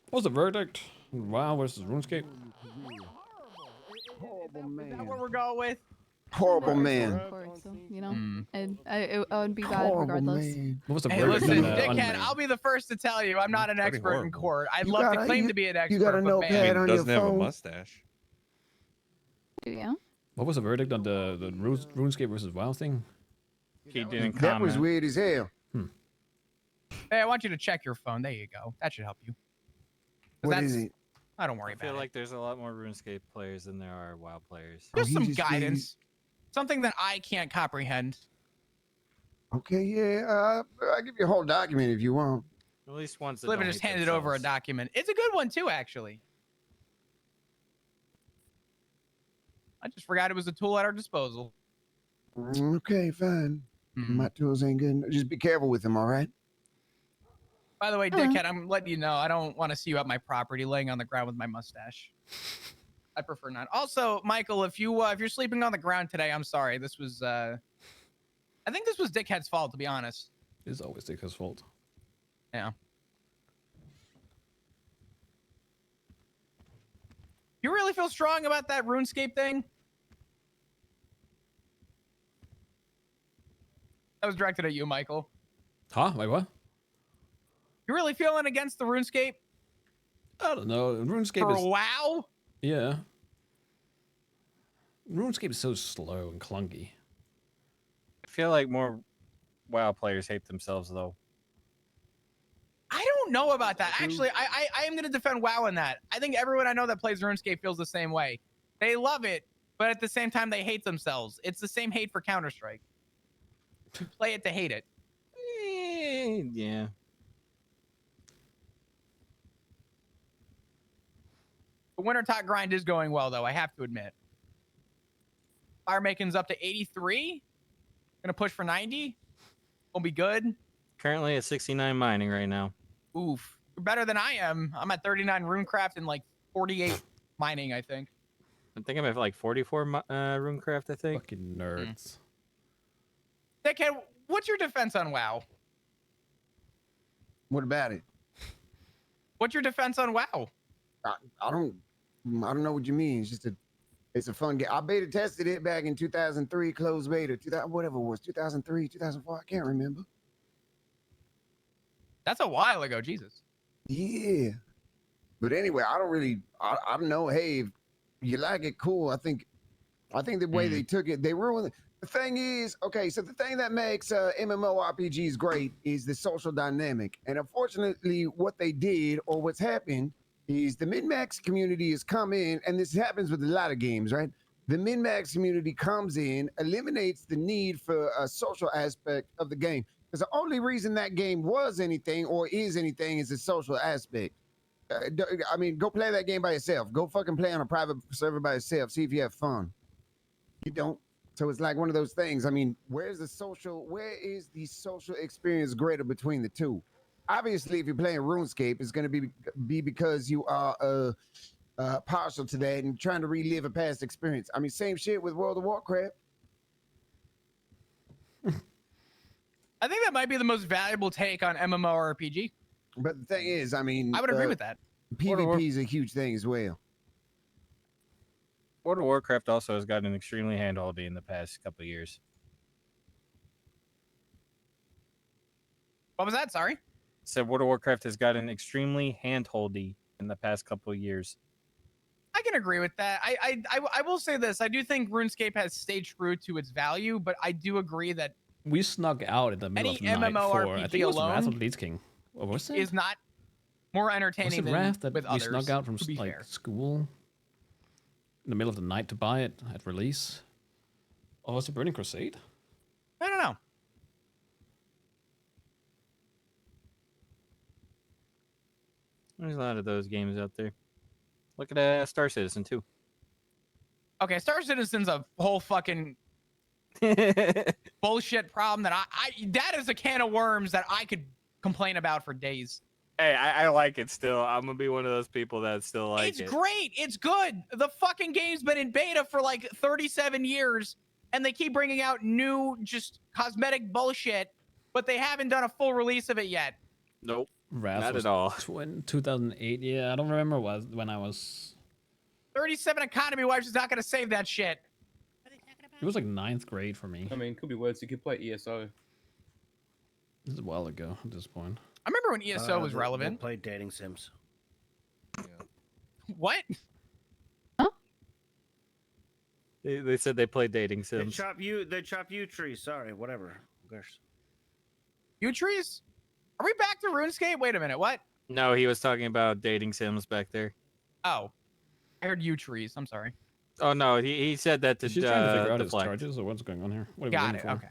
What's the verdict? WoW versus RuneScape. Horrible Is that man. what we're going with? Horrible man. So, and it would be bad Horrible regardless. man. What was the Hey, verdict? listen, on, dickhead, I'll be the first to tell you I'm not an Pretty expert in horrible. court. I'd You love got to a- claim you- to be an you expert, got a but notepad man, on your Doesn't have a phone? mustache. Yeah. What was the verdict on the RuneScape versus WoW thing? He didn't That was comment. weird as hell. hey, I want you to check your phone. There you go. That should help you. 'Cause What that's- is it? I don't worry I feel about like it. there's a lot more RuneScape players than there are WoW players. Just he some just guidance. Something that I can't comprehend. Okay, yeah. I'll give you a whole document if you want. At least ones that Flippin don't just hate handed over a themselves. document. It's a good one too, actually. I just forgot it was a tool at our disposal. Okay, fine. My tools ain't good. Just be careful with them, all right? By the way, dickhead, I'm letting you know I don't want to see you at my property laying on the ground with my mustache. I prefer not. Also, Michael, if you're sleeping on the ground today, I'm sorry. This was I think this was dickhead's fault, to be honest. It's always Dick's fault. Yeah. You really feel strong about that RuneScape thing? That was directed at you, Michael. Huh? Wait, what? You really feeling against the RuneScape? I don't know. RuneScape For is... WoW? Yeah. RuneScape is so slow and clunky. I feel like more WoW players hate themselves though. I don't know about that. Actually, I am going to defend WoW in that. I think everyone I know that plays RuneScape feels the same way. They love it, but at the same time, they hate themselves. It's the same hate for Counter-Strike. You play it to hate it. Yeah. The winter top grind is going well, though, I have to admit. Fire making's up to 83. Gonna push for 90. Won't be good. Currently at 69 mining right now. Oof. You're better than I am. I'm at 39 runecraft and like 48 mining, I think. I think I'm at like 44 runecraft, I think. Fucking nerds. Dickhead, what's your defense on WoW? What about it? What's your defense on WoW? I don't know what you mean. It's a fun game. I beta tested it back in 2003, closed beta, 2000, whatever it was, 2003, 2004. I can't remember. That's a while ago, Jesus. Yeah. But anyway, I don't know. Hey, if you like it, cool. I think the way they took it, they ruined it. The thing is, okay, so the thing that makes MMORPGs great is the social dynamic. And unfortunately, what they did or what's happened is the min-max community has come in, and this happens with a lot of games, right? The min-max community comes in, eliminates the need for a social aspect of the game. Because the only reason that game was anything or is anything is the social aspect. I mean, go play that game by yourself. Go fucking play on a private server by yourself. See if you have fun. You don't. So it's like one of those things. I mean, where is the social experience greater between the two? Obviously, if you're playing RuneScape, it's going to be because you are partial to that and trying to relive a past experience. I mean, same shit with World of Warcraft. I think that might be the most valuable take on MMORPG. But the thing is, I mean, I would agree with that. PvP is a huge thing as well. World of Warcraft also has gotten extremely handholdy in the past couple of years. What was that? Sorry? Said World of Warcraft has gotten extremely handholdy in the past couple of years. I can agree with that. I will say this. I do think RuneScape has stayed true to its value, but I do agree that We snuck out in the middle any of the night for, I MMORPG think it was Wrath alone of the Lich King. What was it? is not more Was entertaining it than Wrath that with we others, snuck out from to be like fair. school in the middle of the night to buy it at release? Oh, was it Burning Crusade? I don't know. There's a lot of those games out there. Look at Star Citizen too. Okay, Star Citizen's a whole fucking bullshit problem that that is a can of worms that I could complain about for days. Hey, I like it still. I'm gonna be one of those people that still like It's it. great. It's good. The fucking game's been in beta for like 37 years, and they keep bringing out new, just cosmetic bullshit, but they haven't done a full release of it yet. Nope. Wrath Not was at all. 2008. Yeah, I don't remember when I was. 37 economy wipes is not going to save that shit. It was like 9th grade for me. I mean, could be worse. You could play ESO. This is a while ago at this point. I remember when ESO was They relevant. played dating sims. What? They said they play dating They sims. chop you trees. Sorry, whatever. Gosh. You trees? Are we back to RuneScape? Wait a minute. What? No, he was talking about dating sims back there. Oh, I heard you trees. I'm sorry. Oh no, he said that to She's trying to figure out deflect. his charges or what's going on here. What are we Got waiting it. for? Okay.